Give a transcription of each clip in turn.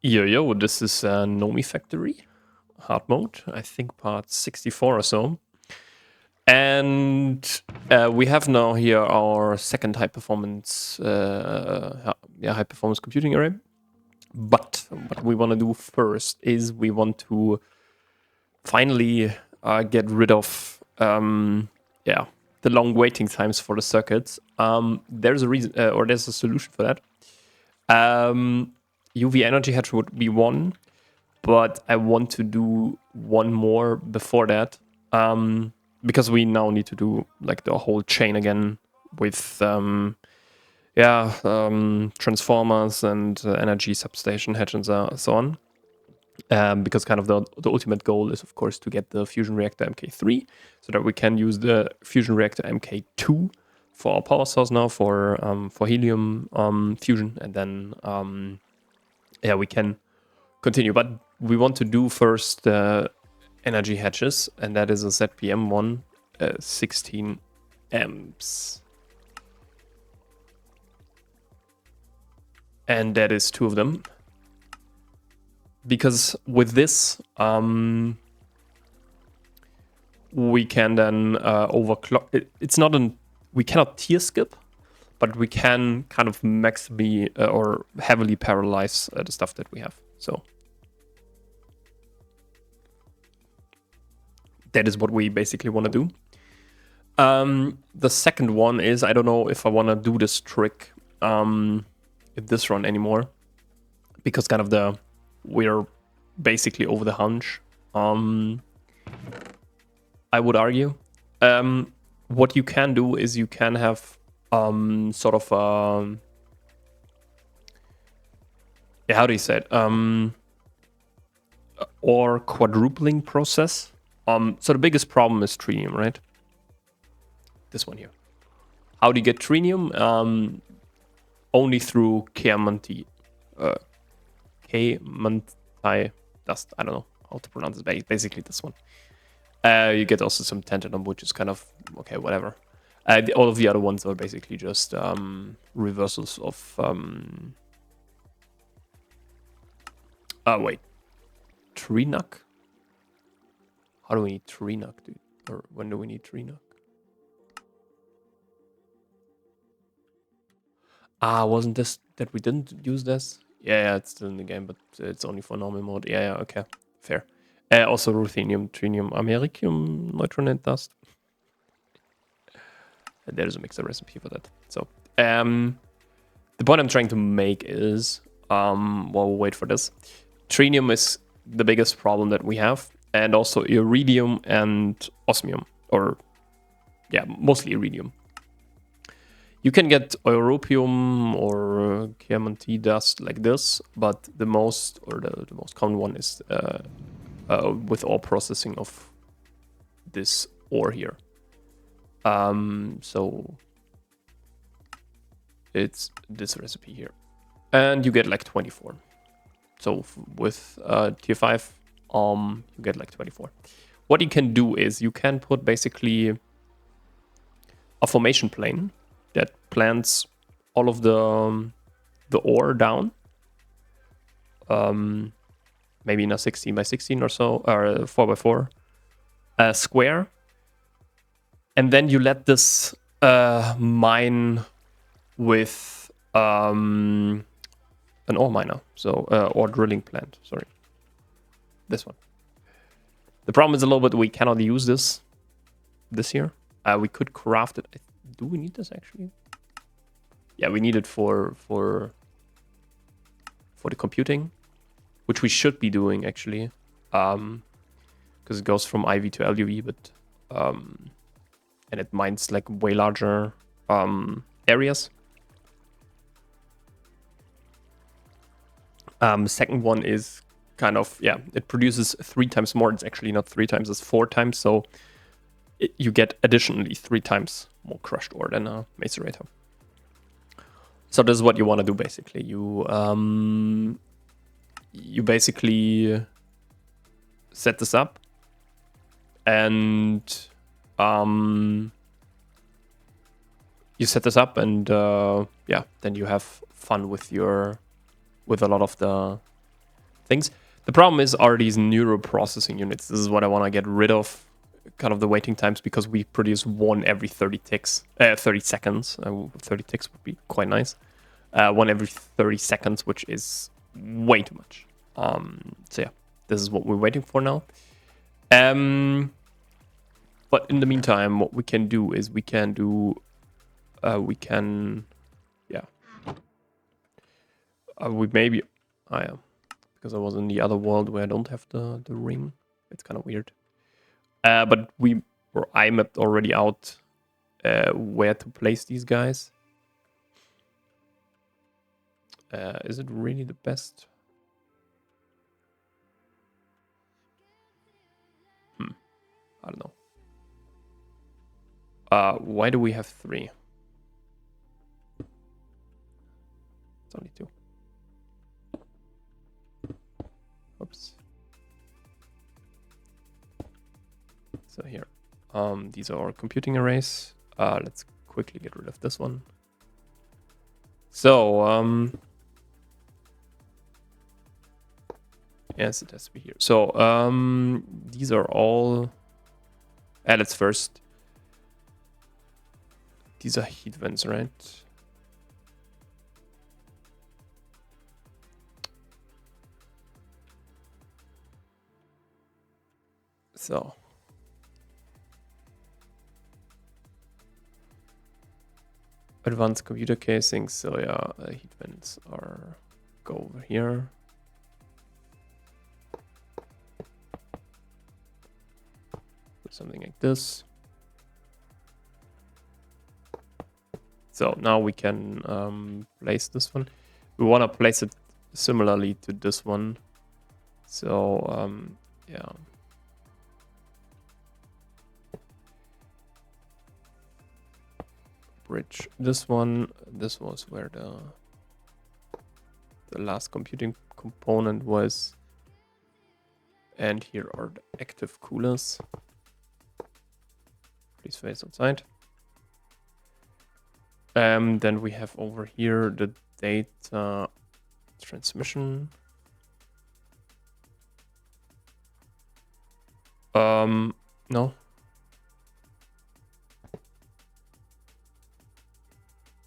Yo, this is Nomifactory hard mode, I think part 64 or so. And we have now here our second high performance computing array. But what we want to do first is we want to finally get rid of the long waiting times for the circuits. There's a reason or there's a solution for that. UV energy hedge would be one, but I want to do one more before that, because we now need to do like the whole chain again with transformers and energy substation hedge and so on. Because kind of the ultimate goal is, of course, to get the fusion reactor MK3 so that we can use the fusion reactor MK2 for our power source now for helium fusion, and then we can continue. But we want to do first the energy hedges, and that is a ZPM one, 16 amps, and that is two of them. Because with this, we can then overclock. It's not we cannot tier skip, but we can kind of maximally or heavily parallelize the stuff that we have. So that is what we basically want to do. The second one is, I don't know if I want to do this trick in this run anymore, because kind of we're basically over the hunch. I would argue. What you can do is you can have sort of how do you say it? Or quadrupling process. So the biggest problem is tritium, right? This one here. How do you get tritium? Only through Kemanti dust. I don't know how to pronounce it. Basically, this one. You get also some tantalum, which is kind of okay, whatever. All of the other ones are basically just reversals of. Wait, Treenuck. How do we need Treenuck, dude? Or when do we need Treenuck? Wasn't this that we didn't use this? Yeah, it's still in the game, but it's only for normal mode. Yeah, okay, fair. Also ruthenium, trinium, americium, neutronate dust. There's a mixer recipe for that. So, the point I'm trying to make is, while we'll wait for this, trinium is the biggest problem that we have, and also iridium and osmium, or mostly iridium. You can get europium or Chiamanti dust like this, but the most common one is with ore processing of this ore here. So it's this recipe here, and you get like 24. So with tier 5, you get like 24. What you can do is you can put basically a formation plane that plants all of the ore down, maybe in a 16 by 16 or so, or 4 by 4 square, and then you let this mine with an ore miner, so ore drilling plant. Sorry, this one. The problem is a little bit we cannot use this here. We could craft it. Do we need this actually? Yeah, we need it for the computing, which we should be doing actually, because it goes from IV to LUV, but and it mines like way larger areas. Second one is kind of, it produces 3 times more. It's actually not 3 times, it's 4 times. So you get additionally 3 times more crushed ore than a macerator. So this is what you want to do basically. You basically set this up, and then you have fun with a lot of the things. The problem are these neural processing units. This is what I want to get rid of, kind of the waiting times, because we produce one every 30 ticks, 30 seconds. 30 ticks would be quite nice. One every 30 seconds, which is way too much. So yeah, this is what we're waiting for now. But in the meantime, what we can do is we can, we maybe, because I was in the other world where I don't have the ring. It's kind of weird. But I mapped already out where to place these guys. Is it really the best? I don't know. Why do we have 3? It's only 2. Oops. So here, these are our computing arrays. Let's quickly get rid of this one. So, yes, it has to be here. So, these are all. Let's first. These are heat vents, right? So. Advanced computer casing. So yeah, heat vents go over here. Do something like this. So now we can place this one. We want to place it similarly to this one. So yeah. Bridge this one. This was where the last computing component was. And here are the active coolers. Please face outside. Then we have over here the data transmission. No.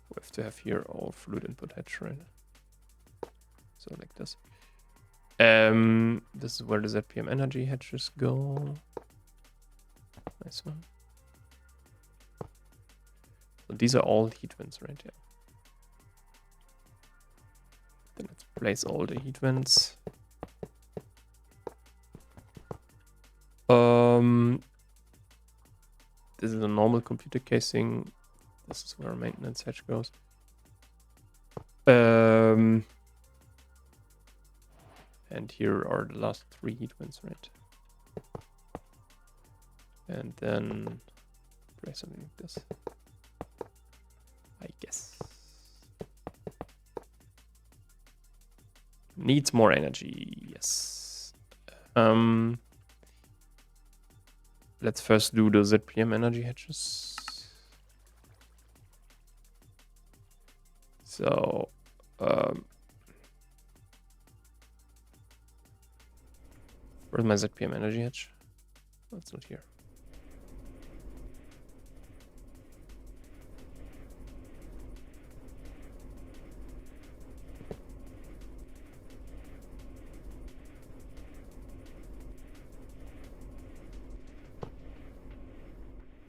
We have to have here all fluid input hatch, right? So like this. This is where the ZPM energy hatches go. Nice one. So these are all heat vents, right? Yeah. Then let's place all the heat vents. This is a normal computer casing. This is where maintenance hatch goes. And here are the last 3 heat vents, right? And then place something like this. I guess. Needs more energy, yes. Let's first do the ZPM energy hatches. So, where's my ZPM energy hatch? Oh, it's not here.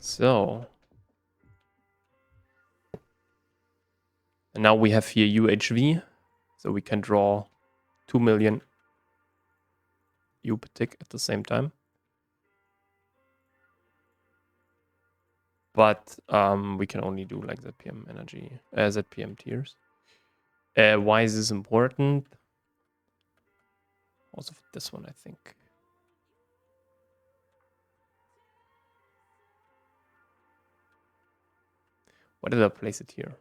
So, and now we have here UHV, so we can draw 2 million U per tick at the same time. But we can only do like ZPM energy, ZPM tiers. Why is this important? Also for this one, I think. Why did I place it here?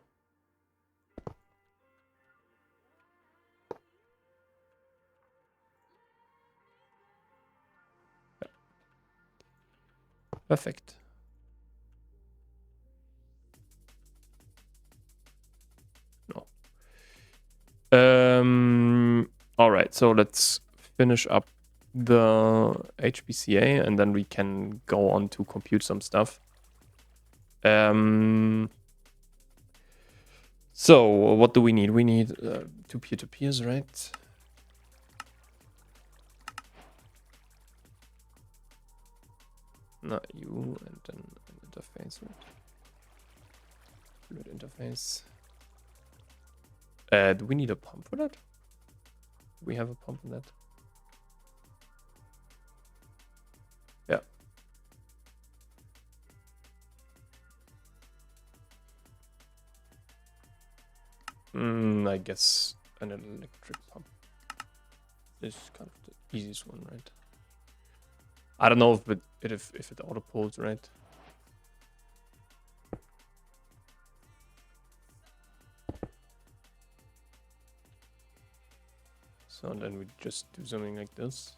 Yeah. Perfect. No. All right, so let's finish up the HPCA and then we can go on to compute some stuff. So what do we need? We need two peer-to-peers, right? Not you, and then an interface, right? Fluid interface. Do we need a pump for that? Do we have a pump in that? Yeah. I guess an electric pump is kind of the easiest one, right? I don't know if it auto pulls, right? So then we just do something like this.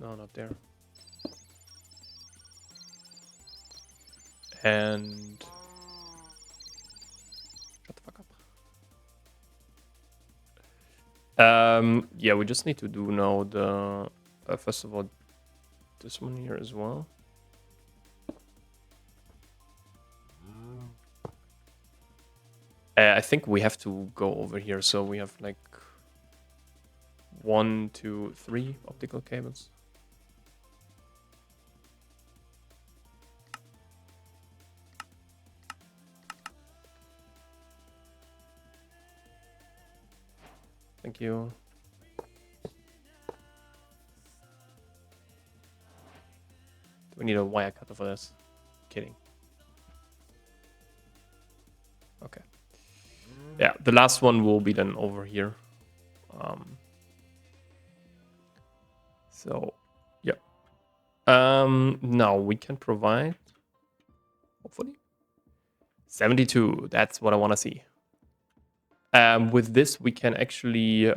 No, not there. And shut the fuck up. Yeah, we just need to do now the first of all this one here as well. I think we have to go over here, so we have like 1, 2, 3 optical cables. Thank you. Do we need a wire cutter for this? Kidding. Okay. Yeah, the last one will be then over here. So, yeah. Now we can provide, hopefully, 72. That's what I want to see. With this, we can actually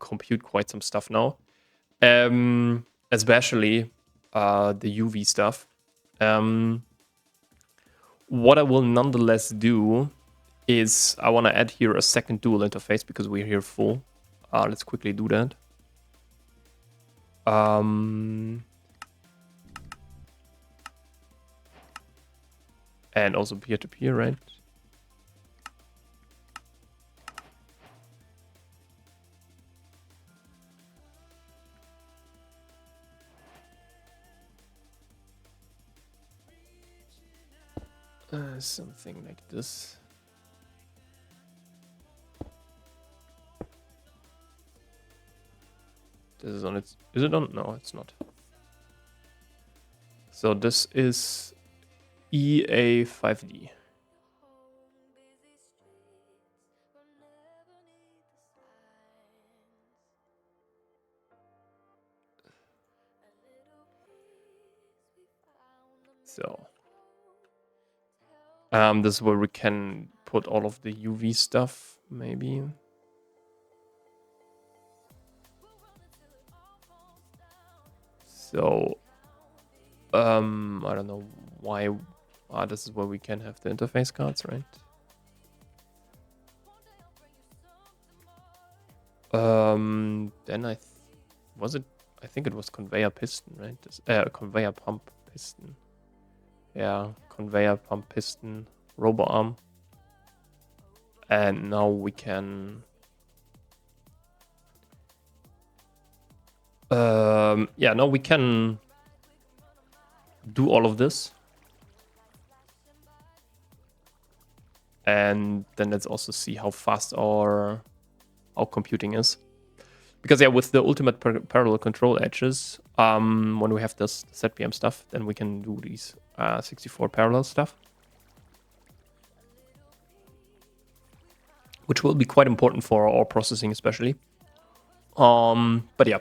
compute quite some stuff now, especially the UV stuff. What I will nonetheless do is I want to add here a second dual interface because we're here full. Let's quickly do that. And also peer-to-peer, right? Something like this. This is on its... Is it on? No, it's not. So this is EA5D. So this is where we can put all of the UV stuff, maybe. So I don't know why. This is where we can have the interface cards, right? Then I think it was conveyor piston, right? This, conveyor pump piston. Yeah, conveyor pump piston, robo arm. And now we can... yeah, now we can do all of this. And then let's also see how fast our computing is. Because yeah, with the ultimate parallel control edges, when we have this ZPM stuff, then we can do these 64 parallel stuff. Which will be quite important for our processing especially. But yeah.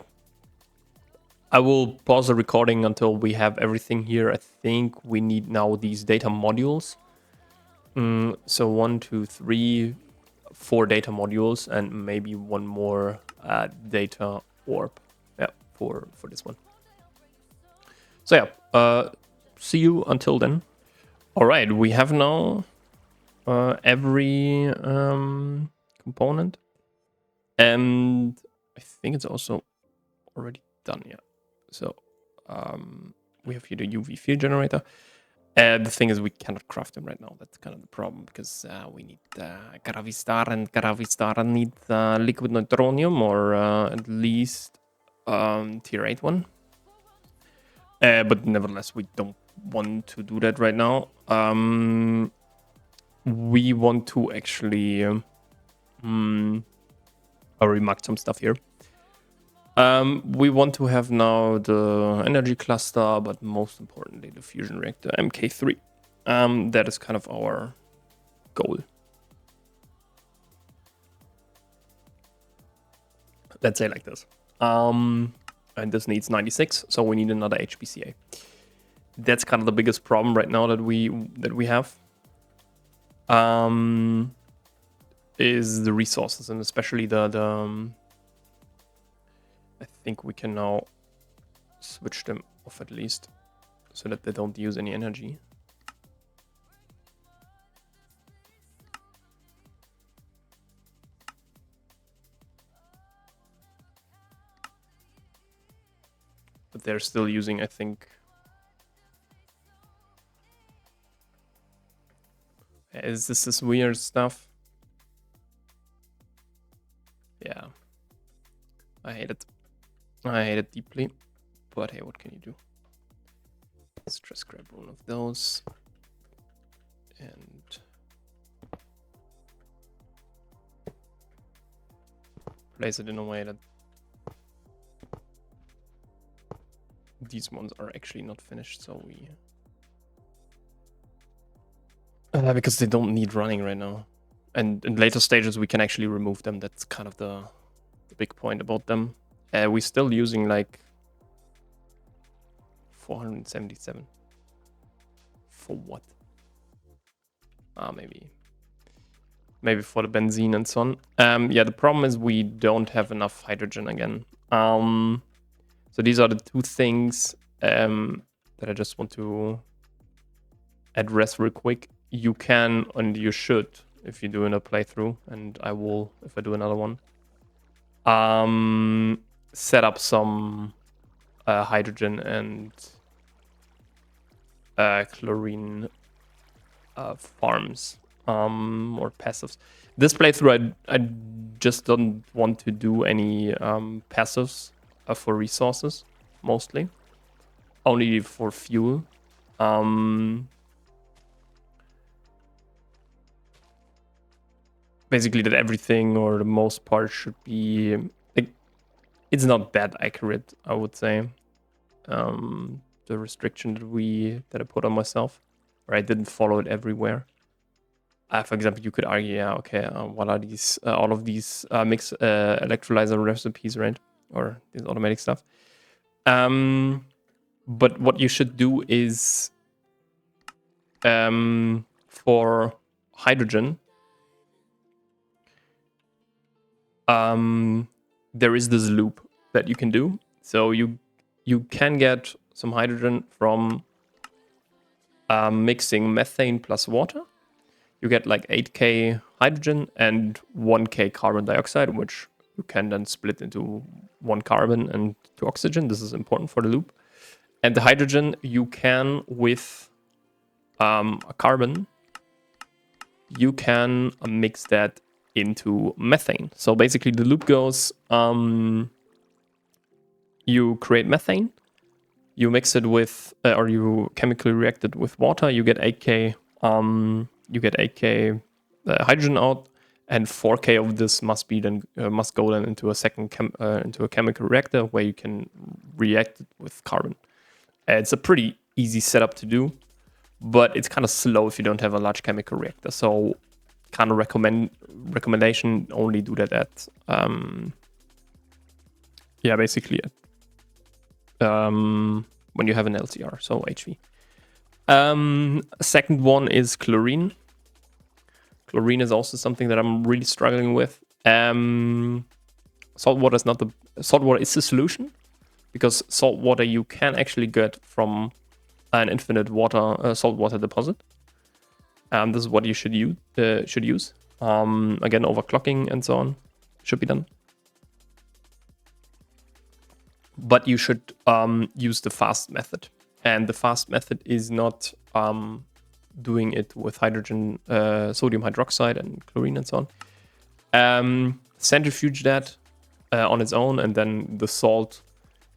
I will pause the recording until we have everything here. I think we need now these data modules. So 1, 2, 3, 4 data modules and maybe one more data orb. Yeah, for this one. So yeah, see you until then. All right, we have now every component. And I think it's also already done, yeah. So we have here the UV field generator. The thing is we cannot craft them right now. That's kind of the problem because we need Gravistar, and Gravistar need liquid neutronium, or at least tier 8 one. But nevertheless, we don't want to do that right now. We want to actually already marked some stuff here. We want to have now the energy cluster, but most importantly, the fusion reactor MK3. That is kind of our goal. Let's say like this. And this needs 96, so we need another HPCA. That's kind of the biggest problem right now that we have. Is the resources, and especially the I think we can now switch them off at least, so that they don't use any energy. But they're still using, I think... Is this weird stuff? Yeah. I hate it. I hate it deeply. But hey, what can you do? Let's just grab one of those. And... place it in a way that... these ones are actually not finished, so we... because they don't need running right now. And in later stages we can actually remove them. That's kind of the big point about them. We're still using like 477. For what? Maybe for the benzene and so on. Yeah, the problem is we don't have enough hydrogen again. So these are the two things that I just want to address real quick. You can, and you should, if you're doing a playthrough, and I will if I do another one, set up some hydrogen and chlorine farms or passives. This playthrough, I just don't want to do any passives for resources, mostly. Only for fuel. Basically that everything or the most part should be like, it's not that accurate, I would say. The restriction that I put on myself, or I didn't follow it everywhere. For example, you could argue, yeah, okay, what are these all of these mix electrolyzer recipes, right? Or this automatic stuff. But what you should do is for hydrogen, there is this loop that you can do. So you can get some hydrogen from mixing methane plus water. You get like 8k hydrogen and 1k carbon dioxide, which you can then split into 1 carbon and 2 oxygen. This is important for the loop. And the hydrogen you can, with a carbon, you can mix that into methane. So basically the loop goes, you create methane, you mix it with, or you chemically react it with water, you get 8k hydrogen out, and 4k of this must go then into a chemical reactor where you can react it with carbon. It's a pretty easy setup to do, but it's kind of slow if you don't have a large chemical reactor. So kind of recommendation, only do that at basically at when you have an LCR, so HV. Second one is chlorine. Chlorine is also something that I'm really struggling with. Salt water is the solution, because salt water you can actually get from an infinite salt water deposit. This is what you should use. Again, overclocking and so on should be done. But you should use the fast method. And the fast method is not doing it with hydrogen, sodium hydroxide and chlorine and so on. Centrifuge that on its own, and then the salt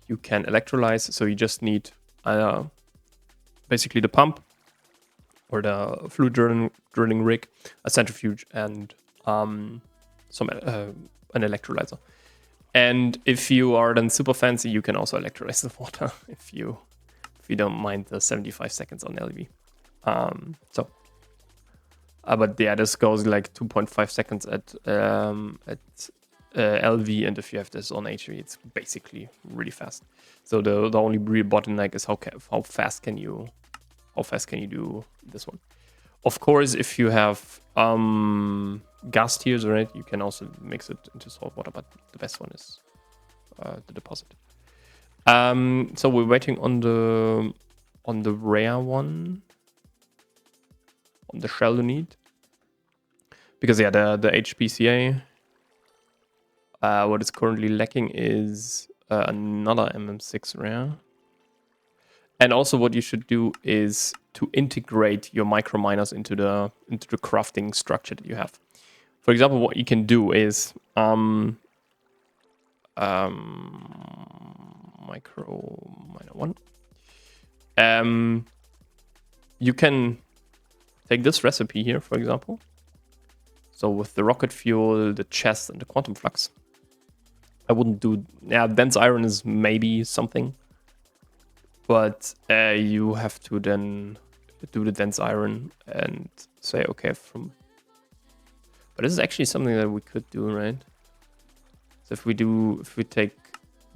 you can electrolyze. So you just need basically the pump or the fluid drilling rig, a centrifuge, and an electrolyzer. And if you are then super fancy, you can also electrolyze the water if you don't mind the 75 seconds on LV. But yeah, this goes like 2.5 seconds at LV, and if you have this on HV, it's basically really fast. So the only real bottleneck is how fast can you do this one. Of course, if you have gas tiers, right, you can also mix it into salt water, but the best one is the deposit. So we're waiting on the rare one, on the Sheldonite, because yeah, the HPCA, what is currently lacking is another MM6 rare. And also what you should do is to integrate your micro miners into the crafting structure that you have. For example, what you can do is micro miner 1. You can take this recipe here, for example. So with the rocket fuel, the chest, and the quantum flux. I wouldn't do... Yeah, dense iron is maybe something. But you have to then do the dense iron and say, okay, But this is actually something that we could do, right? So if we take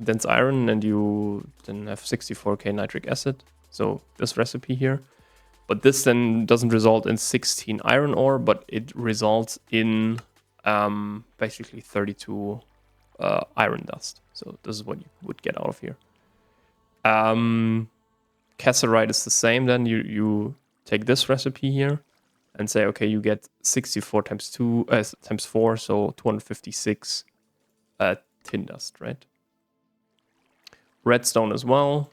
dense iron and you then have 64k nitric acid, so this recipe here, but this then doesn't result in 16 iron ore, but it results in basically 32 iron dust. So this is what you would get out of here. Cassiterite is the same. Then you take this recipe here and say, okay, you get 64 times 4, so 256 tin dust, right? Redstone as well.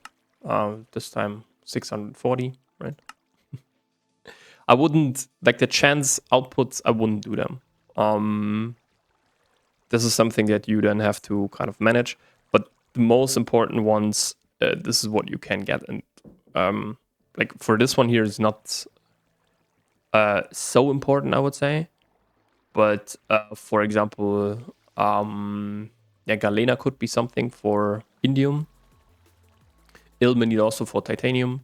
This time 640, right? I wouldn't, like the chance outputs, I wouldn't do them. This is something that you then have to kind of manage. But the most important ones, this is what you can get. And like for this one here is not so important, I would say. But for example, Galena could be something for indium. Ilmenite also for titanium.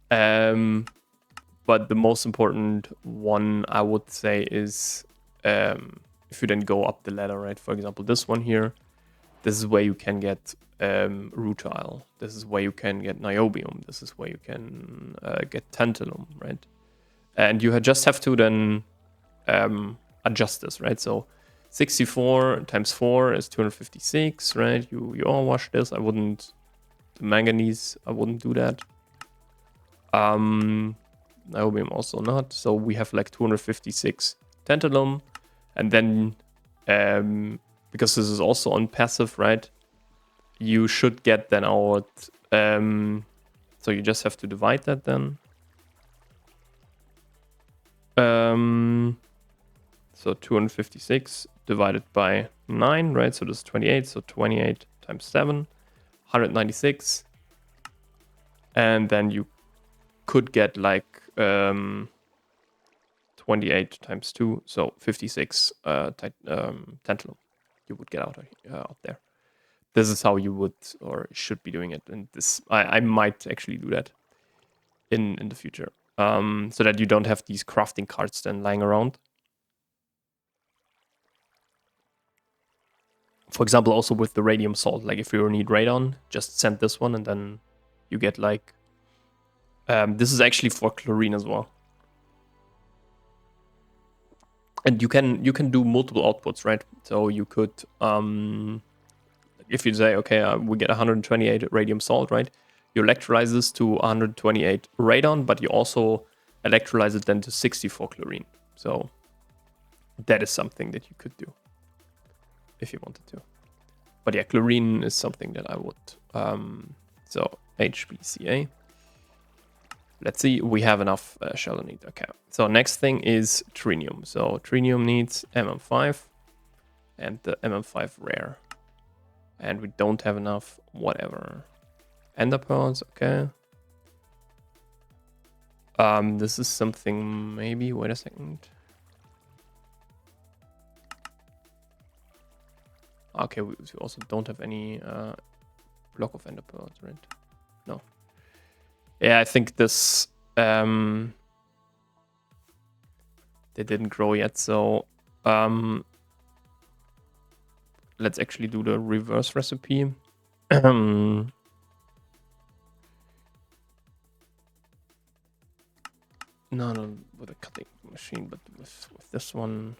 But the most important one, I would say, is if you then go up the ladder, right? For example, this one here, this is where you can get rutile. This is where you can get niobium. This is where you can get tantalum, right? And you just have to then adjust this, right? So 64 times 4 is 256, right? You all wash this. I wouldn't... The manganese, I wouldn't do that. Niobium also not. So we have like 256 tantalum. And then, because this is also on passive, right? You should get then out... so you just have to divide that then. So 256 divided by 9, right? So this is 28. So 28 times 7. 196, and then you could get like 28 times 2, so 56 tantalum you would get out there. This is how you would or should be doing it, and this I might actually do that in the future, so that you don't have these crafting cards then lying around. For example, also with the radium salt, like if you need radon, just send this one and then you get like... this is actually for chlorine as well. And you can do multiple outputs, right? So you could, if you say, okay, we get 128 radium salt, right? You electrolyze this to 128 radon, but you also electrolyze it then to 64 chlorine. So that is something that you could do if you wanted to. But yeah, chlorine is something that I would. So HBCA. Let's see, we have enough selenite. Okay, so next thing is trinium. So trinium needs MM5 and the MM5 rare. And we don't have enough, whatever. Ender pearls, okay. This is something, maybe, wait a second. Okay, we also don't have any block of ender pearls, right? No. Yeah, I think this, they didn't grow yet, so let's actually do the reverse recipe. No, with a cutting machine, but with this one.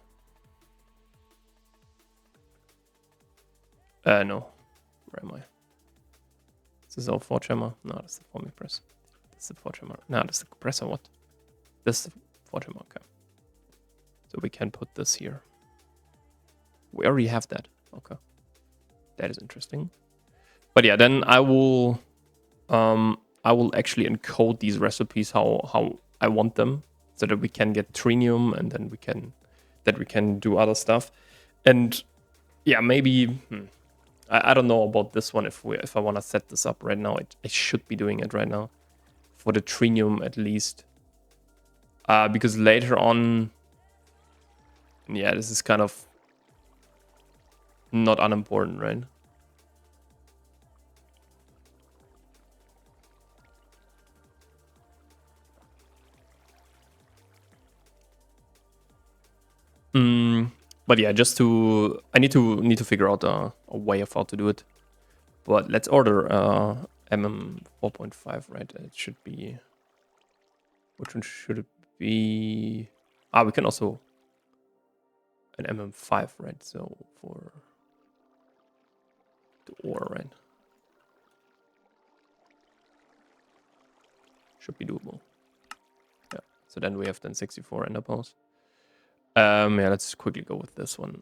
No. Where am I? Is this our forge hammer? No, that's the forming press. This is the forge hammer. No, that's the compressor. What? This is the forge hammer. Okay. So we can put this here. We already have that. Okay. That is interesting. But yeah, then I will actually encode these recipes how I want them, so that we can get trinium and then we can do other stuff. And yeah, maybe I don't know about this one if I want to set this up right now. I should be doing it right now for the trinium at least, because later on, yeah, this is kind of not unimportant, right? But yeah, I need to figure out a way of how to do it. But let's order MM 4.5, right? It should be. Which one should it be? We can also an MM5, right? So for the ore, right? Should be doable. Yeah. So then we have 64 ender pearls. Yeah, let's quickly go with this one.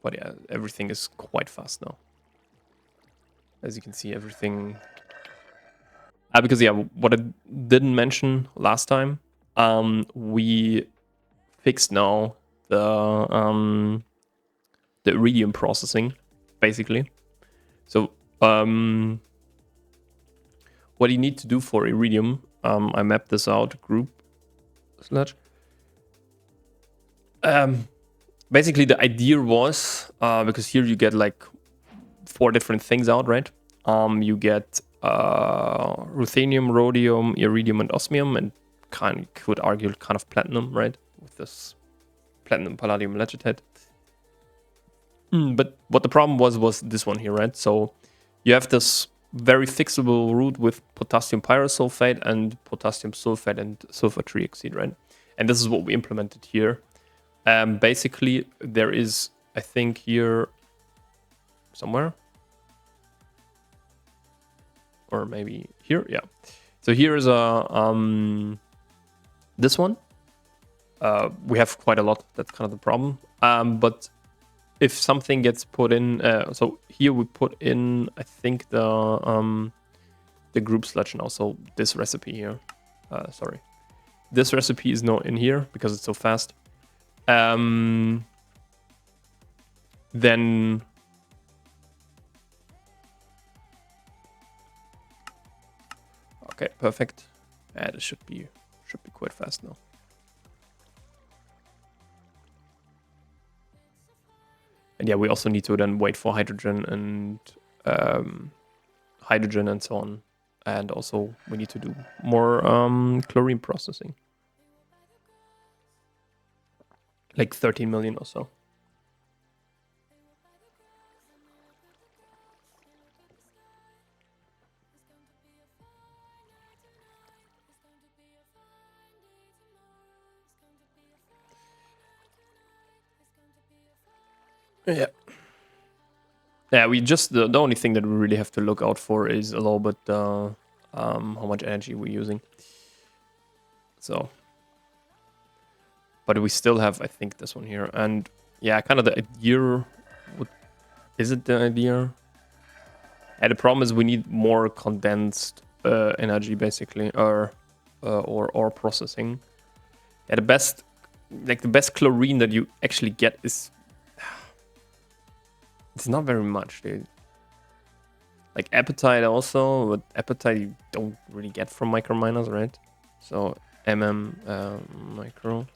But yeah, everything is quite fast now. As you can see, everything. Because yeah, what I didn't mention last time, we fixed now the iridium processing, basically. So what you need to do for iridium, I mapped this out, group slash. Basically, the idea was, because here you get like 4 different things out, right? You get ruthenium, rhodium, iridium, and osmium, and could argue kind of platinum, right? With this platinum, palladium, legitate. But what the problem was this one here, right? So you have this very fixable route with potassium pyrosulfate and potassium sulfate and sulfur trioxide, right? And this is what we implemented here. Basically, there is, I think, here somewhere, or maybe here, yeah. So here is a this one. We have quite a lot. That's kind of the problem. But if something gets put in, so here we put in, I think the group sludge now. So this recipe here, sorry, this recipe is not in here because it's so fast. Then okay, perfect. This should be quite fast now. And yeah, we also need to then wait for hydrogen and so on. And also we need to do more chlorine processing. Like 13 million or so. Yeah. Yeah, we just the only thing that we really have to look out for is a little bit how much energy we're using. So, but we still have, I think, this one here. And yeah, kind of the idea. Is it the idea? And the problem is we need more condensed energy, basically, or processing. Yeah, the best chlorine that you actually get is it's not very much, dude. Like apatite also, but apatite you don't really get from microminers, right? So micro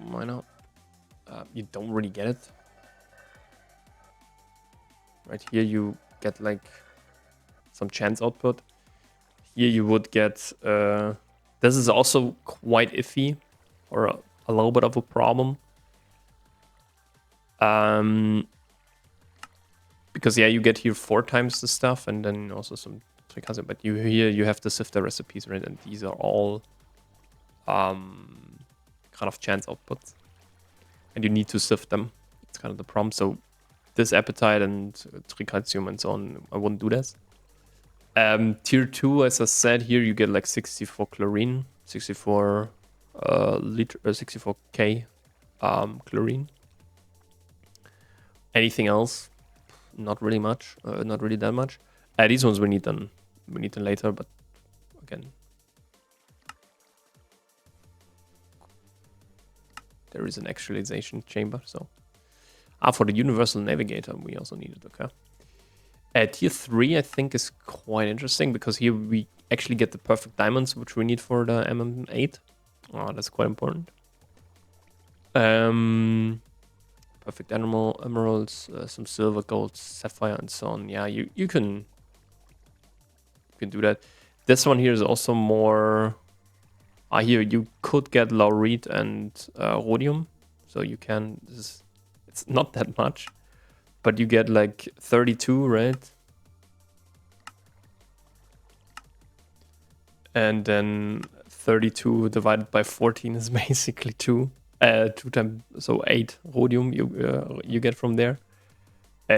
miner, you don't really get it. Right here you get like some chance output. Here you would get, this is also quite iffy, or a little bit of a problem. Because yeah, you get here 4 times the stuff, and then also some trick, but you have to sift the recipes, right? And these are all kind of chance outputs, and you need to sift them. It's kind of the problem. So this apatite and tricalcium and so on, I wouldn't do this. Tier 2, as I said, here you get like 64 chlorine, 64 64k chlorine. Anything else? Not really much. Not really that much. These ones we need them later, but again, there is an actualization chamber. So, for the universal navigator, we also need it. Okay. Tier 3, I think, is quite interesting because here we actually get the perfect diamonds, which we need for the MM8. Oh, that's quite important. Perfect emeralds, some silver, gold, sapphire, and so on. Yeah, you can do that. This one here is also more. Here you could get laurite and rhodium, so you can. It's not that much, but you get like 32, right? And then 32 divided by 14 is basically 2. 2 times, so 8 rhodium you get from there.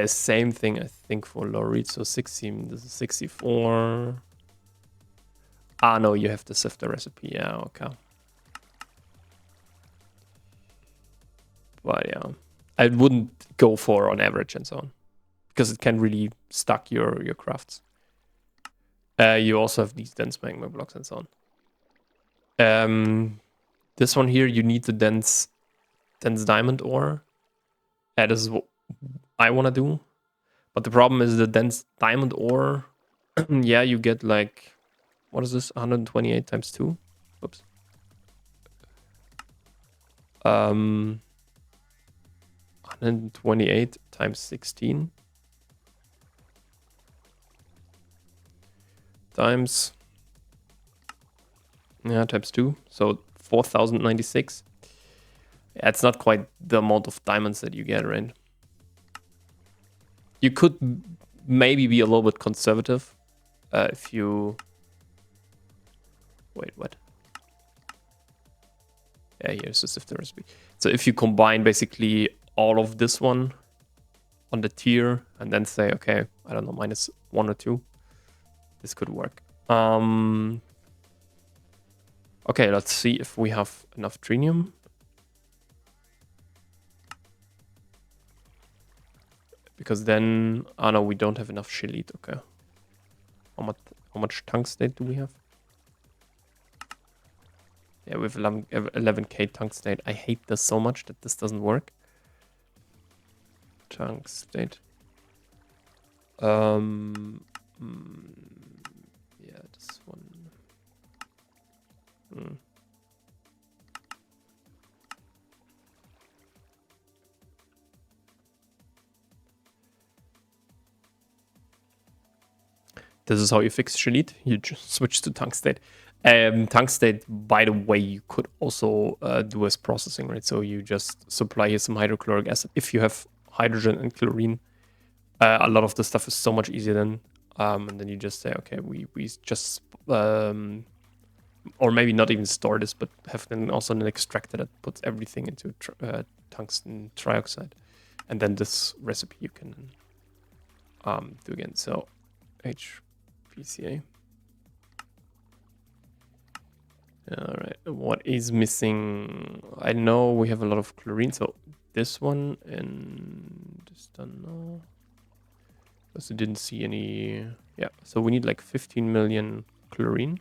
Same thing, I think, for laurite. So 16, this is 64. No, you have to sift the recipe. Yeah, okay. But yeah, I wouldn't go for on average and so on, because it can really stuck your crafts. You also have these dense magma blocks and so on. This one here, you need the dense diamond ore. That is what I want to do. But the problem is the dense diamond ore. Yeah, you get like, what is this? 128 times 2. Oops. 128 times 16. Times, yeah, times 2. So 4096. Yeah, it's not quite the amount of diamonds that you get, right? You could maybe be a little bit conservative if you... Wait, what? Yeah, here's the sifter recipe. So if you combine basically all of this one on the tier and then say, okay, I don't know, -1 or 2, this could work. Okay, let's see if we have enough trinium. Because then, no, we don't have enough scheelite. Okay. How much tungstate do we have? Yeah, we have 11k tungstate. I hate this so much that this doesn't work. Tungstate. Yeah, this one. This is how you fix scheelite. You just switch to tungstate. Tungstate, by the way, you could also do as processing, right? So you just supply here some hydrochloric acid. If you have hydrogen and chlorine, a lot of the stuff is so much easier then. And then you just say, okay, we just, or maybe not even store this, but have then also an extractor that puts everything into tungsten trioxide. And then this recipe you can do again. So HPCA. All right, what is missing? I know we have a lot of chlorine, so this one and just don't know. Because I didn't see any. Yeah, so we need like 15 million chlorine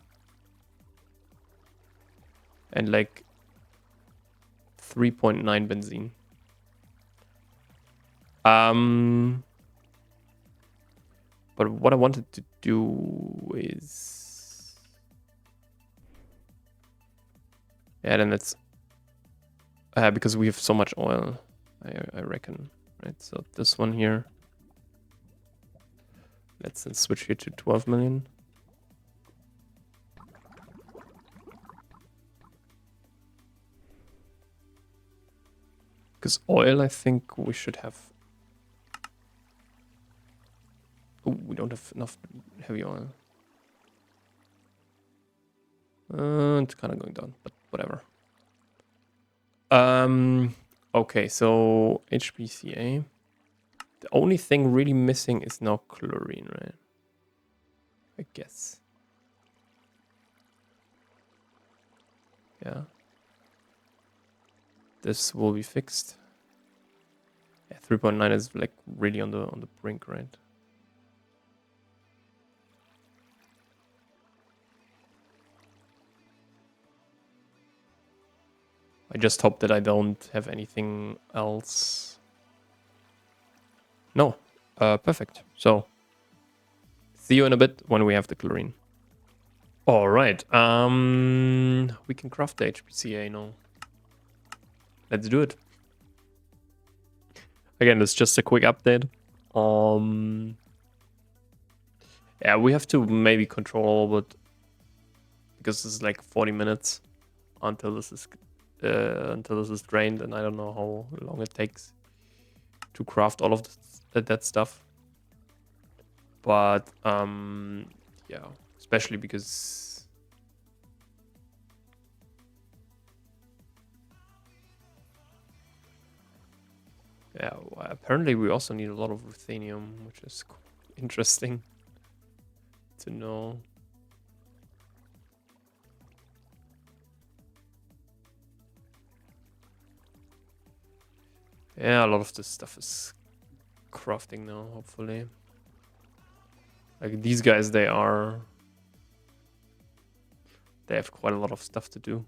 and like 3.9 benzene. But what I wanted to do is, yeah, then it's because we have so much oil, I reckon, right? So this one here, let's then switch here to 12 million. Because oil, I think we should have. Oh, we don't have enough heavy oil. It's kind of going down, but whatever. Okay, so HPCA. The only thing really missing is now chlorine, right? I guess. Yeah. This will be fixed. Yeah, 3.9 is like really on the brink, right? I just hope that I don't have anything else. No. Perfect. So, see you in a bit when we have the chlorine. All right. We can craft the HPCA now. Let's do it. Again, it's just a quick update. Yeah, we have to maybe control a little bit because this is like 40 minutes until this is drained, and I don't know how long it takes to craft all of that stuff. But yeah, especially because yeah, apparently we also need a lot of ruthenium, which is interesting to know. Yeah, a lot of this stuff is crafting now, hopefully. Like these guys, they have quite a lot of stuff to do.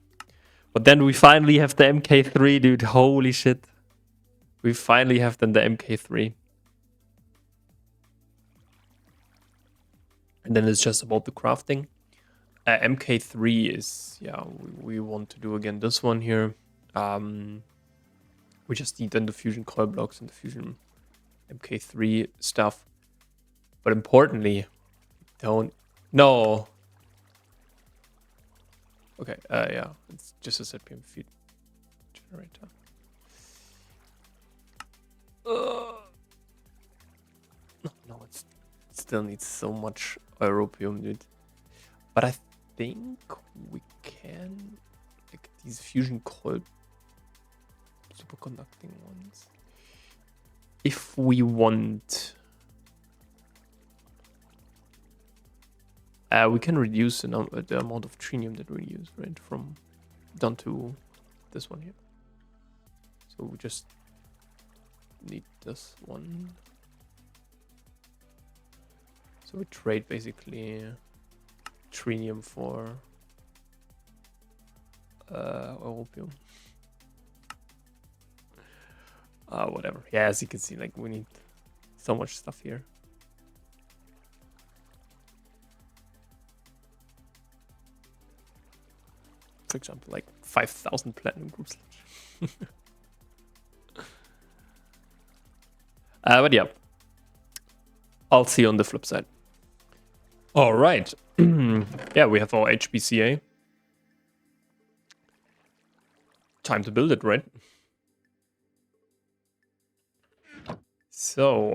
But then we finally have the MK3, dude. Holy shit. We finally have then the MK3. And then it's just about the crafting. MK3 is, yeah, we want to do again this one here. We just need then the fusion coil blocks and the fusion MK3 stuff. But importantly, don't... No! Okay, yeah, it's just a ZPM feed generator. No, it still needs so much europium, dude. But I think we can, like these fusion coil superconducting ones, if we want, we can reduce the amount of trinium that we use, right, from down to this one here. So we just need this one. So we trade basically trinium for europium. Whatever. Yeah, as you can see, like we need so much stuff here. For example, like 5,000 platinum groups. But yeah, I'll see you on the flip side. All right. Yeah, we have our HPCA. Time to build it, right? So,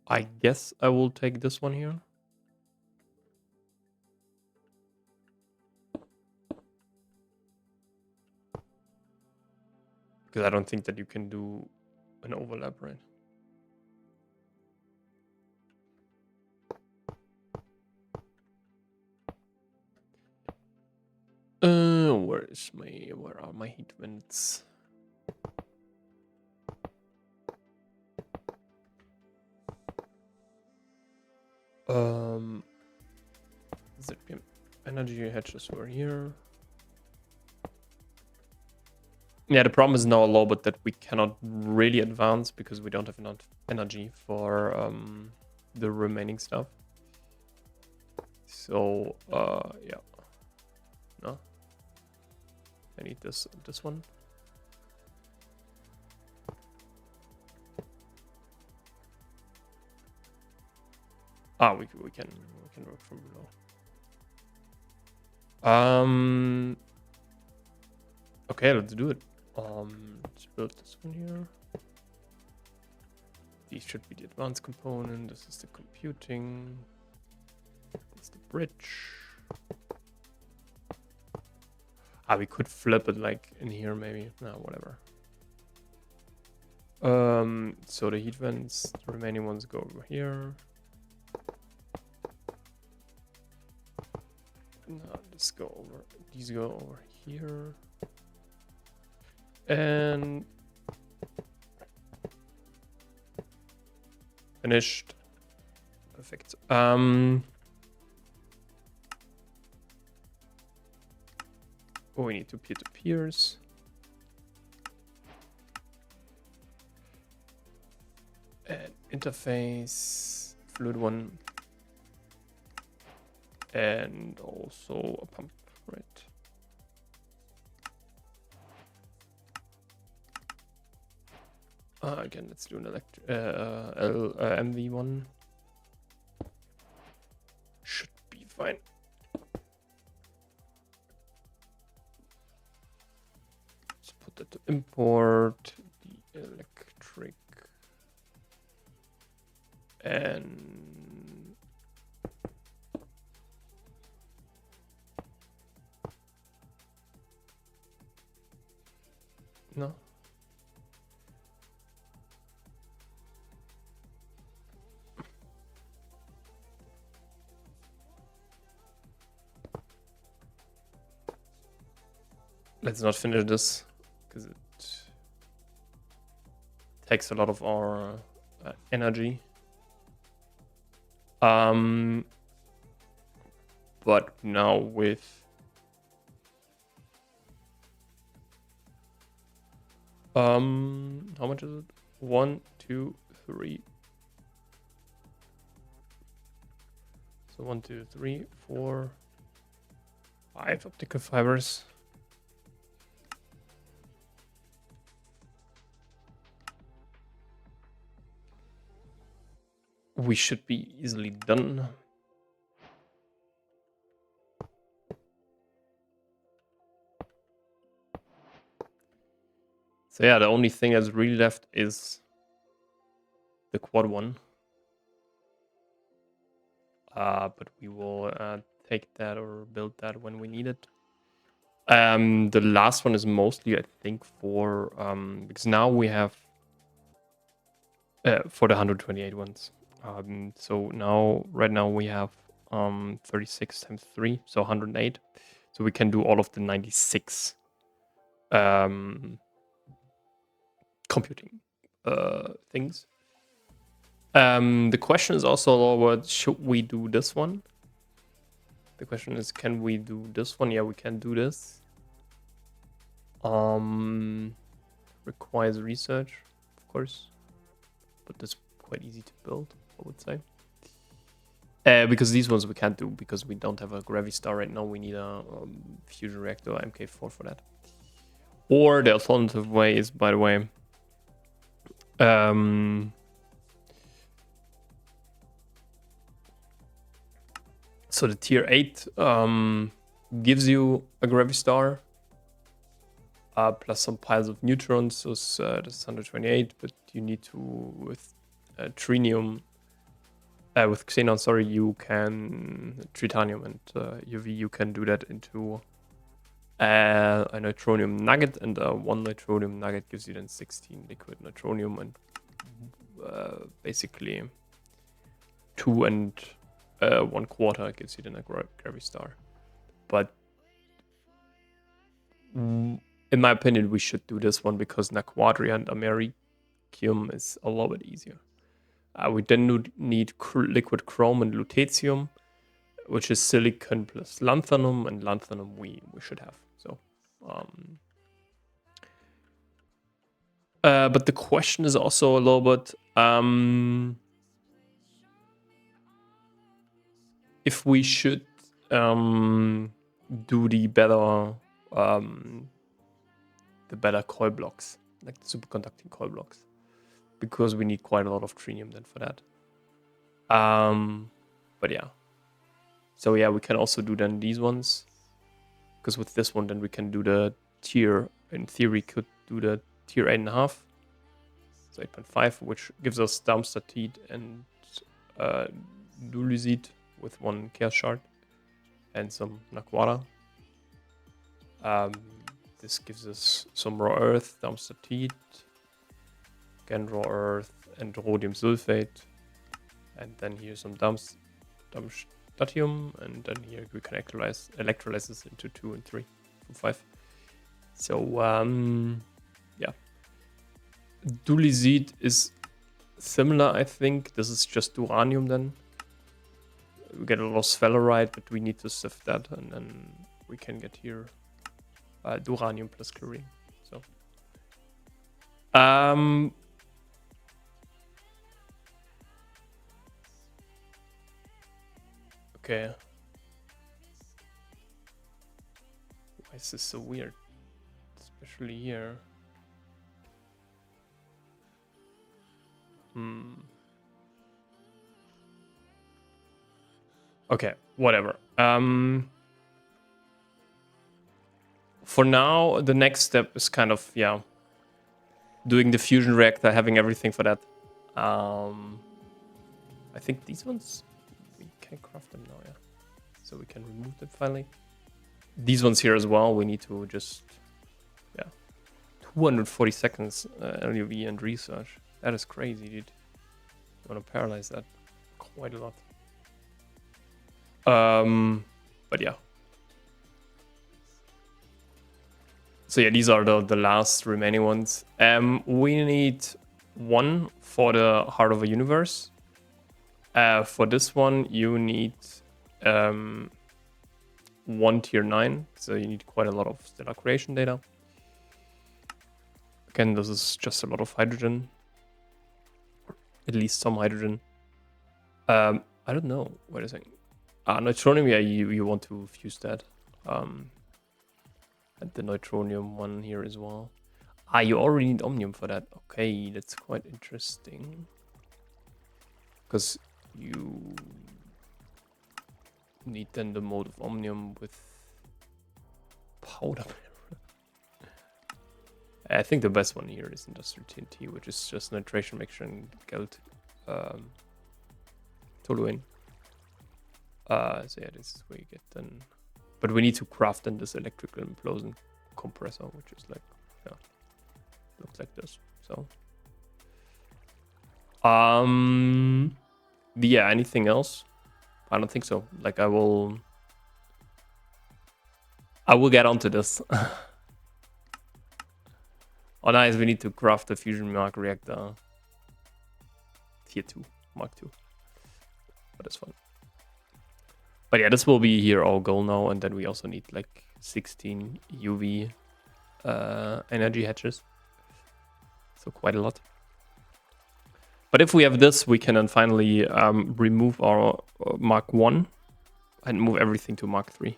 I guess I will take this one here. Because I don't think that you can do an overlap, right? where are my heat vents? ZPM energy hedges were here. Yeah, the problem is now a little bit that we cannot really advance because we don't have enough energy for the remaining stuff. So yeah. No. I need this one. We can work from below. Okay, let's do it. Let's build this one here. These should be the advanced component. This is the computing. That's the bridge. We could flip it like in here maybe. No, whatever. So the heat vents, the remaining ones go over here. No, these go over here. And finished. Perfect. We need two peer-to-peers. And interface, fluid one. And also a pump, right? Again, let's do an MV one. Should be fine. Let's put that to import the electric and no. Let's not finish this because it takes a lot of our energy. But now with how much is it? 1, 2, 3. So 1, 2, 3, 4, 5 optical fibers. We should be easily done. So yeah, the only thing that's really left is the quad one. But we will take that or build that when we need it. The last one is mostly, I think, for because now we have for the 128 ones. So now, right now we have 36 times 3, so 108. So we can do all of the 96 computing things. The question is also what should we do this one? The question is, can we do this one? Yeah, we can do this. Requires research, of course, but that's quite easy to build, I would say. Because these ones we can't do because we don't have a Gravistar right now. We need a fusion reactor MK4 for that. Or the alternative way is, by the way, so the tier 8 gives you a Gravistar plus some piles of neutrons. So that's 128, but you need to with trinium. With xenon, sorry, you can tritanium and UV. You can do that into a neutronium nugget, and one neutronium nugget gives you then 16 liquid neutronium, and basically 2 1/4 gives you then a Gravistar. But in my opinion, we should do this one because Naquadria and Americium is a little bit easier. We then need liquid chrome and lutetium, which is silicon plus lanthanum, and lanthanum we should have. So, but the question is also a little bit if we should do the better coil blocks, like the superconducting coil blocks, because we need quite a lot of trinium then for that. But yeah. So yeah, we can also do then these ones, because with this one then we can do the tier, in theory could do the tier 8.5, so 8.5, which gives us Darmstadt and Dulisit with 1 chaos shard and some Naquara. This gives us some raw earth, Darmstadt, again raw earth and rhodium sulfate, and then here's some Darmstadtium, and then here we can electrolyze this into 2 and 3 from 5. So yeah, Dulisit is similar, I think. This is just uranium then. We get a lot of sphalerite, but we need to sift that, and then we can get here uranium plus chlorine. So okay. Why is this so weird? Especially here. Okay, whatever. For now, the next step is kind of, yeah, doing the fusion reactor, having everything for that. I think these ones, we can craft them now, yeah. So we can remove them finally. These ones here as well, we need to just, yeah. 240 seconds LUV and research. That is crazy, dude. I want to paralyze that quite a lot. But yeah. So yeah, these are the last remaining ones. We need 1 for the Heart of a Universe. For this one, you need 1 tier 9. So you need quite a lot of stellar creation data. Again, this is just a lot of hydrogen. At least some hydrogen. I don't know. Wait a second. Neutronium, yeah, you want to fuse that. And the neutronium one here as well. You already need omnium for that. Okay, that's quite interesting. Because you need then the mode of omnium with powder. I think the best one here is industrial TNT, which is just nitration mixture and Geld toluene. So yeah, this is where you get then. But we need to craft then this electrical implosion compressor, which is like, yeah, looks like this. So, yeah, anything else? I don't think so. Like I will get onto this. Oh, nice. We need to craft the fusion mark reactor tier 2, Mark 2. But it's fun. But yeah, this will be here our goal now. And then we also need like 16 UV energy hatches. So quite a lot. But if we have this, we can then finally remove our Mark 1 and move everything to Mark 3.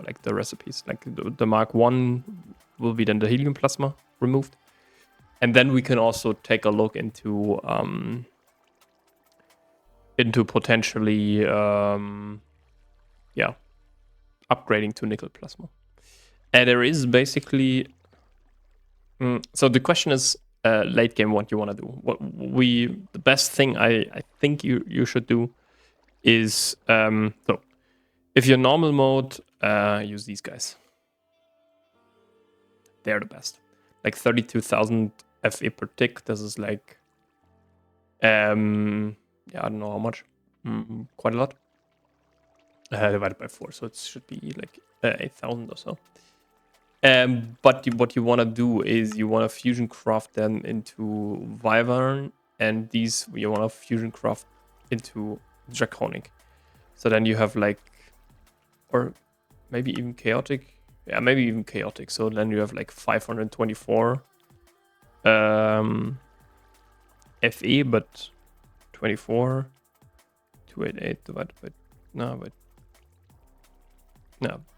Like the recipes. Like the Mark 1 will be then the helium plasma removed. And then we can also take a look into potentially yeah, upgrading to nickel plasma. And there is basically so the question is late game what you want to do. The best thing I think you should do is so if you're normal mode, use these guys. They're the best. Like 32,000 FE per tick. This is like yeah, I don't know how much. Quite a lot. Divided by 4, so it should be like 8,000 or so. But what you want to do is you want to fusion craft them into Wyvern, and these you want to fusion craft into Draconic. So then you have like, or maybe even Chaotic. Yeah, maybe even Chaotic. So then you have like 524 FE, but 24, 288 divided by, no,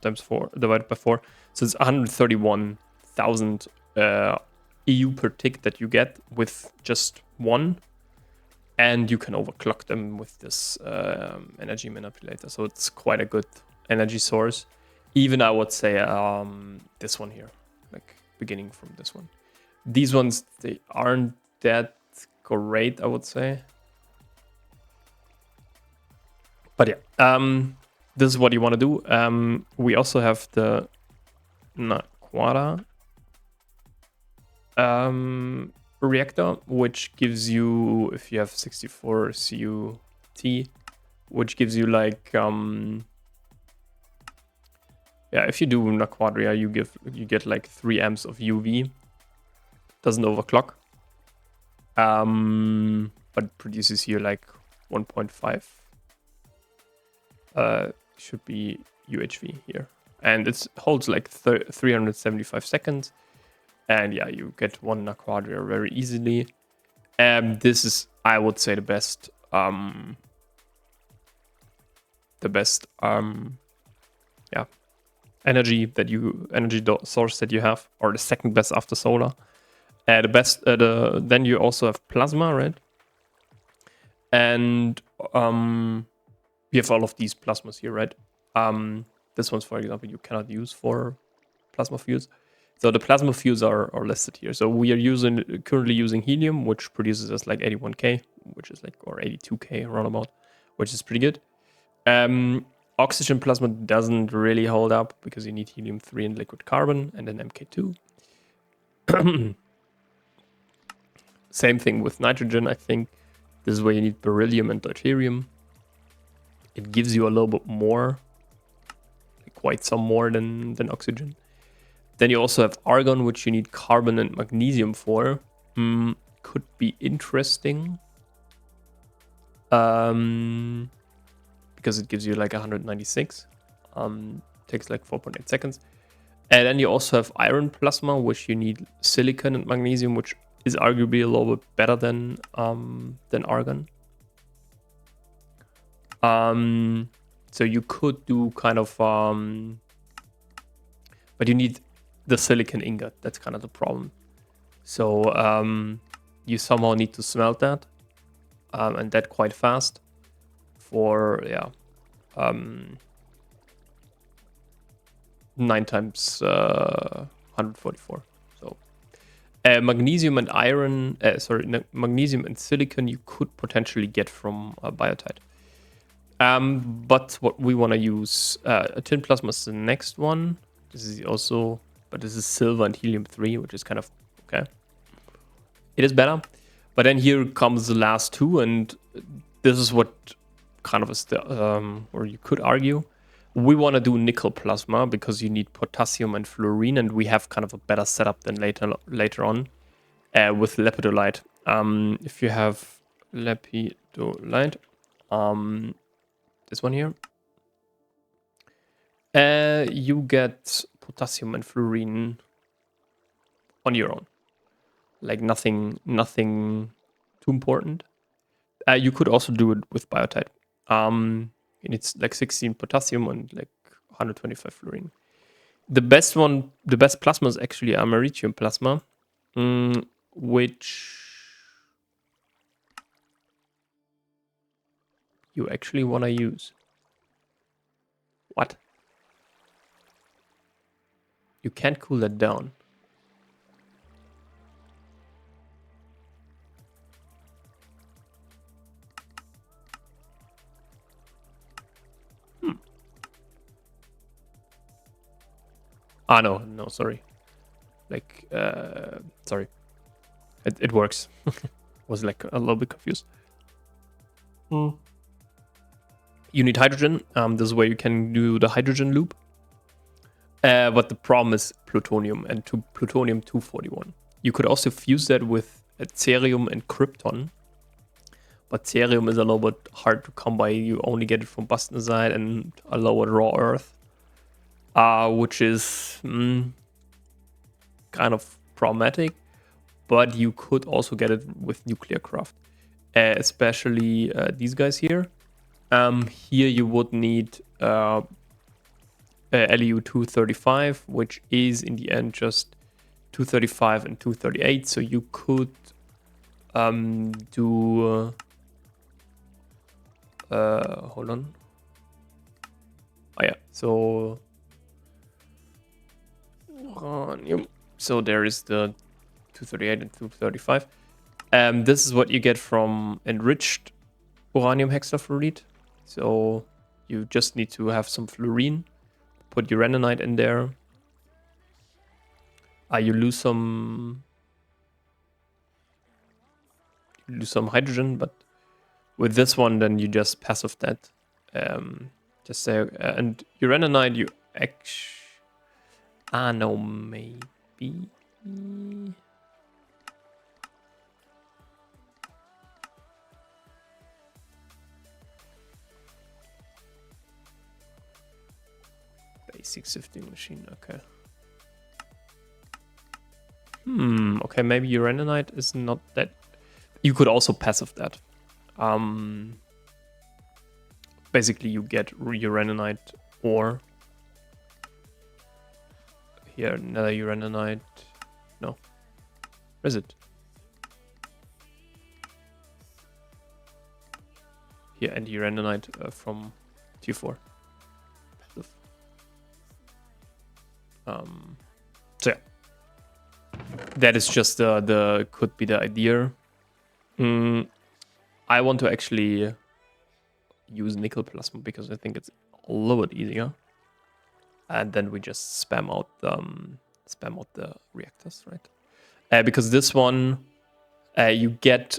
times 4, divided by 4. So it's 131,000 EU per tick that you get with just one. And you can overclock them with this energy manipulator. So it's quite a good energy source. Even I would say this one here, like beginning from this one. These ones, they aren't that great, I would say. But yeah, this is what you want to do. We also have the Naquara reactor, which gives you, if you have 64 CUT, which gives you like yeah, if you do Naquadria, you get like 3 amps of UV. Doesn't overclock. But produces here like 1.5 should be UHV here. And it holds like 375 seconds. And yeah, you get 1 Naquadria very easily. This is, I would say, the best yeah, energy source that you have, or the second best after solar. Then you also have plasma, right? And you have all of these plasmas here, right? This one's, for example, you cannot use for plasma fuels. So the plasma fuels are listed here. So we are currently using helium, which produces us like 81k, which is like, or 82k roundabout, which is pretty good. Oxygen plasma doesn't really hold up because you need helium-3 and liquid carbon, and then Mk2. Same thing with nitrogen, I think. This is where you need beryllium and deuterium. It gives you a little bit more, like quite some more than oxygen. Then you also have argon, which you need carbon and magnesium for. Could be interesting. Because it gives you like 196. Takes like 4.8 seconds. And then you also have iron plasma, which you need silicon and magnesium, which is arguably a little bit better than argon. So you could do kind of, but you need the silicon ingot. That's kind of the problem. So you somehow need to smelt that, and that quite fast. For 9 times 144. So magnesium and iron, magnesium and silicon you could potentially get from biotite. But what we want to use, tin plasma is the next one. This is also, but this is silver and helium-3, which is kind of okay. It is better, but then here comes the last two, and this is what kind of is the, or you could argue, we want to do nickel plasma because you need potassium and fluorine, and we have kind of a better setup than later on with lepidolite. If you have lepidolite, this one here, you get potassium and fluorine on your own, like nothing too important. You could also do it with biotite. It's like 16 potassium and like 125 fluorine. The best plasma is actually americium plasma, which you actually want to use. What? You can't cool that down. No, sorry. Like, sorry. It works. Was like a little bit confused. You need hydrogen. This is where you can do the hydrogen loop. But the problem is plutonium and plutonium-241. You could also fuse that with cerium and krypton. But cerium is a little bit hard to come by. You only get it from bastnasite and a lower raw earth. Which is kind of problematic. But you could also get it with nuclear craft. Especially these guys here. Here you would need LEU-235, which is in the end just 235 and 238. So you could do... hold on. Oh yeah, so... So there is the 238 and 235. This is what you get from enriched uranium hexafluoride. So you just need to have some fluorine, put uraninite in there. You lose some hydrogen, but with this one, then you just passive that. Just say and uraninite you actually. No, maybe. Basic sifting machine, okay. Okay, maybe uraninite is not that... You could also passive that. Basically, you get uraninite ore. Here, another uraninite. No. Where is it? Here, and uraninite from T4. So yeah, that is just the could be the idea. I want to actually use nickel plasma because I think it's a little bit easier, and then we just spam out the reactors, right? Because this one you get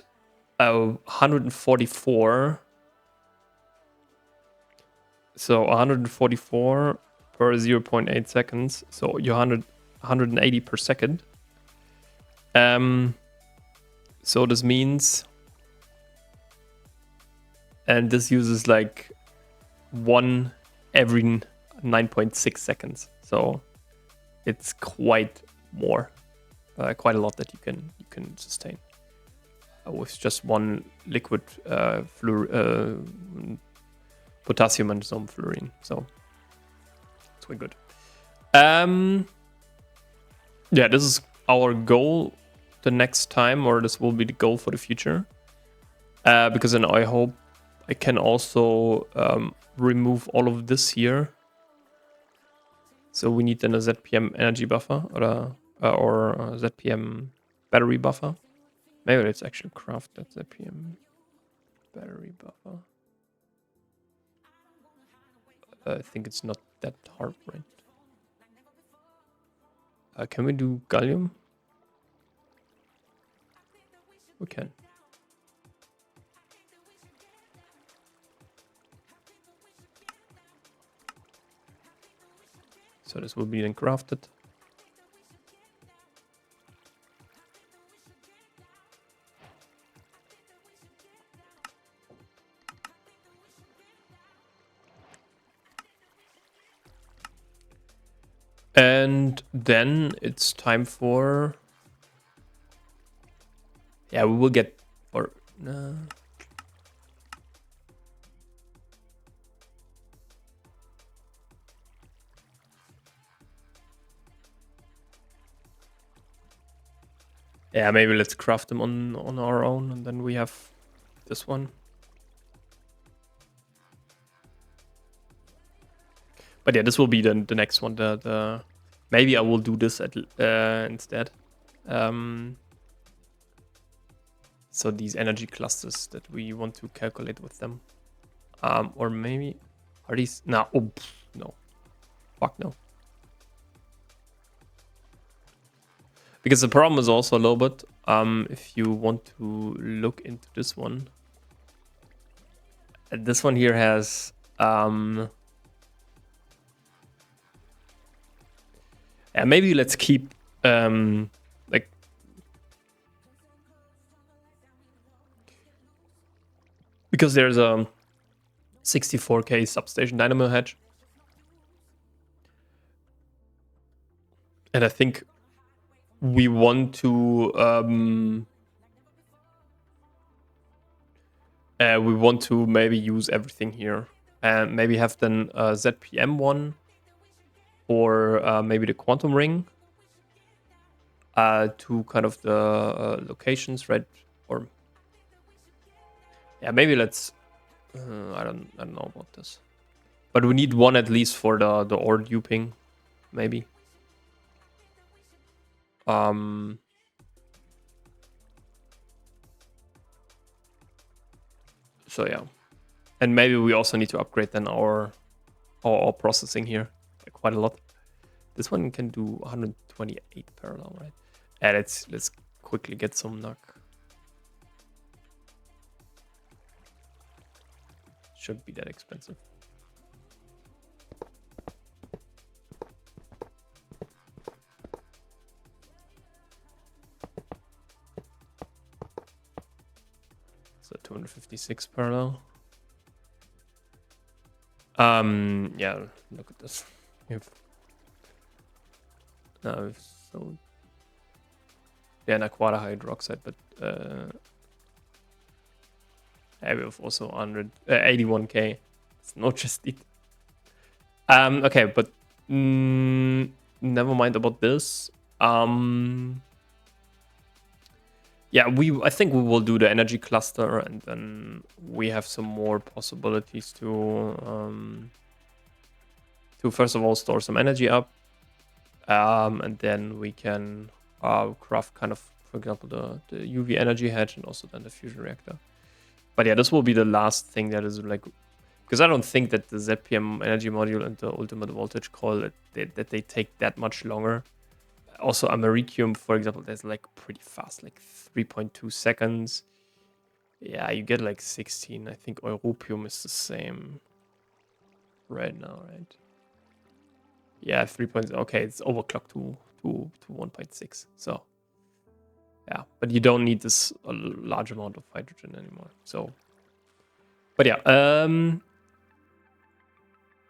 144. So 144 per 0.8 seconds. So you're 180 per second. So this means, and this uses like 1 every 9.6 seconds. So it's quite more, quite a lot that you can sustain with just one liquid potassium and some fluorine. So it's quite good. Yeah, this is our goal the next time, or this will be the goal for the future. Because then I hope I can also remove all of this here. So we need then a ZPM energy buffer or a ZPM battery buffer. Maybe let's actually craft that ZPM battery buffer. I think it's not that hard, right? Can we do gallium? We can. So this will be then crafted. And then it's time for... Yeah, we will get... Or... Yeah, maybe let's craft them on our own, and then we have this one. But yeah, this will be the next one. The maybe I will do this at instead. So these energy clusters that we want to calculate with them, or maybe are these? No, no, fuck no. Because the problem is also a little bit, if you want to look into this one. This one here has And maybe let's keep like because there's a 64k substation dynamo hedge, and I think we want to maybe use everything here and maybe have then ZPM one or maybe the quantum ring to kind of the locations, right? Or yeah, maybe let's I don't know about this, but we need one at least for the ore duping, maybe. So yeah, and maybe we also need to upgrade then our processing here quite a lot. This one can do 128 parallel, right? And let's quickly get some NUC. Shouldn't be that expensive. So 256 parallel. Yeah, look at this. So yeah, an aquata hydroxide, but yeah, we have also 81k. It's not just it. Okay, but never mind about this. Yeah, I think we will do the energy cluster, and then we have some more possibilities to first of all store some energy up, and then we can craft kind of, for example, the UV energy hedge and also then the fusion reactor. But yeah, this will be the last thing that is like, because I don't think that the ZPM energy module and the ultimate voltage coil that they take that much longer. Also, Americium, for example, that's like pretty fast, like 3.2 seconds. Yeah, you get like 16. I think Europium is the same right now, right? Yeah, 3. Okay, it's overclocked to 1.6. So yeah, but you don't need this a large amount of hydrogen anymore. So, but yeah,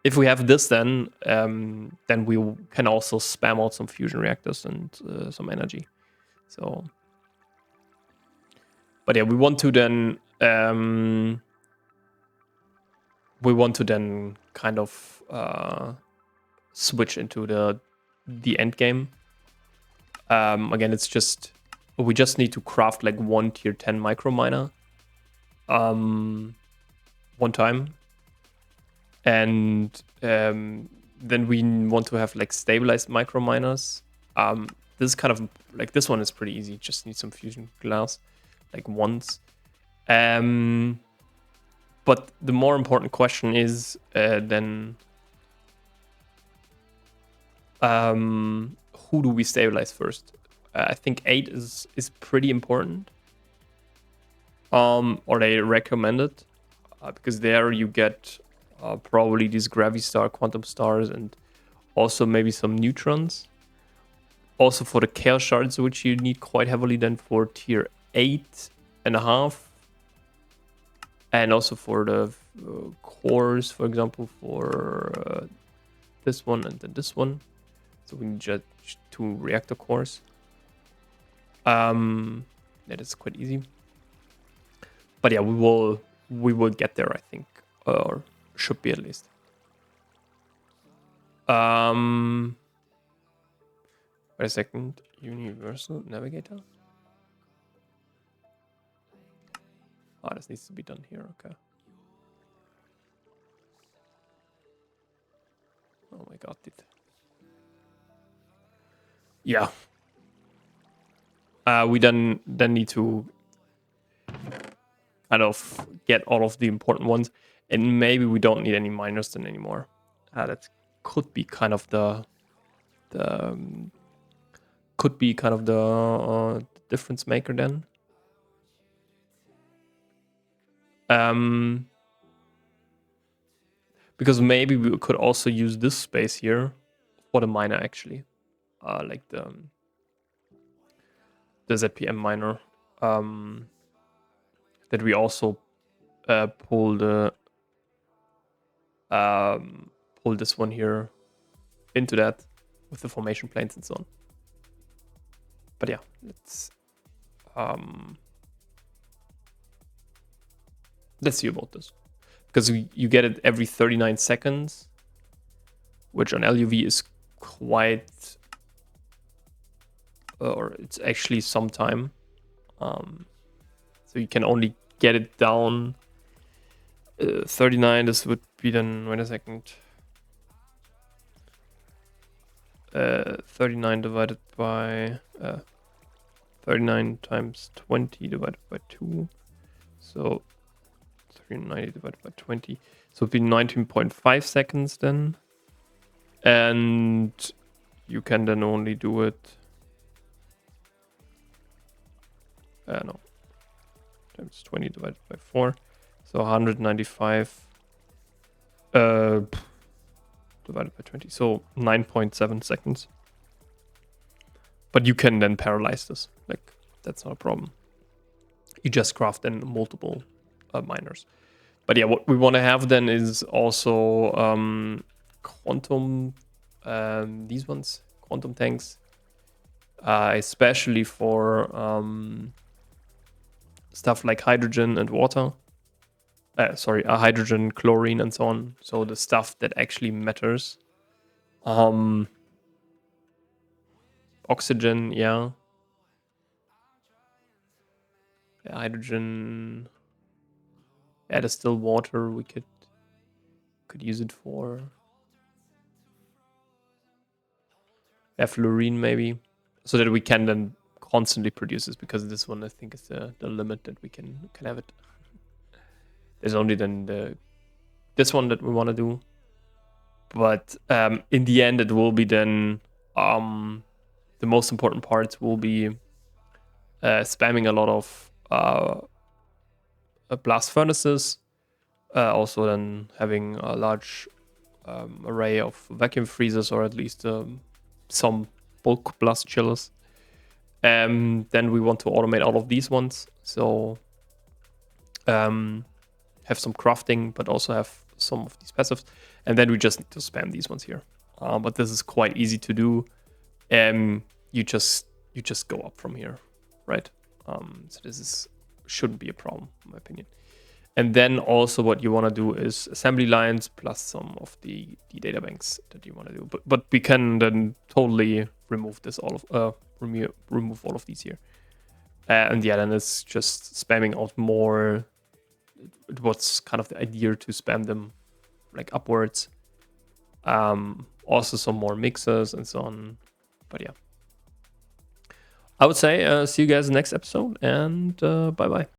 if we have this, then we can also spam out some fusion reactors and some energy. So, but yeah, we want to then kind of switch into the end game. Again, it's just we just need to craft like one tier 10 micro miner one time, and then we want to have like stabilized micro miners. This kind of like this one is pretty easy. Just need some fusion glass, like once. But the more important question is then who do we stabilize first? I think 8 is pretty important. Or they recommend it because there you get probably these gravistar quantum stars and also maybe some neutrons. Also for the chaos shards, which you need quite heavily then for tier 8.5. And also for the cores, for example, for this one and then this one. So we need just 2 reactor cores. That is quite easy. But yeah, we will get there, I think, or should be at least. Wait a second. Universal Navigator. Oh, this needs to be done here. Okay. Oh my god, yeah. We then need to kind of get all of the important ones, and maybe we don't need any miners then anymore. That could be kind of the difference maker then. Because maybe we could also use this space here for the miner actually. like the ZPM miner, that we also pull this one here into that with the formation planes and so on. But yeah, let's see about this, because you get it every 39 seconds, which on LUV is quite, or it's actually some time. So you can only get it down 39. This would be then, wait a second, 39 divided by 39 times 20 divided by 2, so 390 divided by 20, so it'd be 19.5 seconds then, and you can then only do it no, times 20 divided by 4, so 195 divided by 20, so 9.7 seconds. But you can then parallelize this, like, that's not a problem. You just craft then multiple miners. But yeah, what we want to have then is also quantum, these ones, quantum tanks, especially for stuff like hydrogen and water. Hydrogen, chlorine, and so on. So the stuff that actually matters. Oxygen, yeah. Hydrogen. Yeah, there's still water we could use it for. Yeah, fluorine maybe, so that we can then constantly produce this, because this one I think is the limit that we can have it. There's only then this one that we want to do, but in the end it will be then the most important parts will be spamming a lot of blast furnaces, also then having a large array of vacuum freezers, or at least some bulk blast chillers. Then we want to automate all of these ones, so have some crafting, but also have some of these passives, and then we just need to spam these ones here. But this is quite easy to do. You just go up from here, right? So this shouldn't be a problem, in my opinion. And then also what you want to do is assembly lines plus some of the data banks that you want to do. But we can then totally remove this remove all of these here. And yeah, then it's just spamming out more. What's kind of the idea to spam them like upwards. Also some more mixers and so on. But yeah, I would say see you guys in the next episode, and bye bye.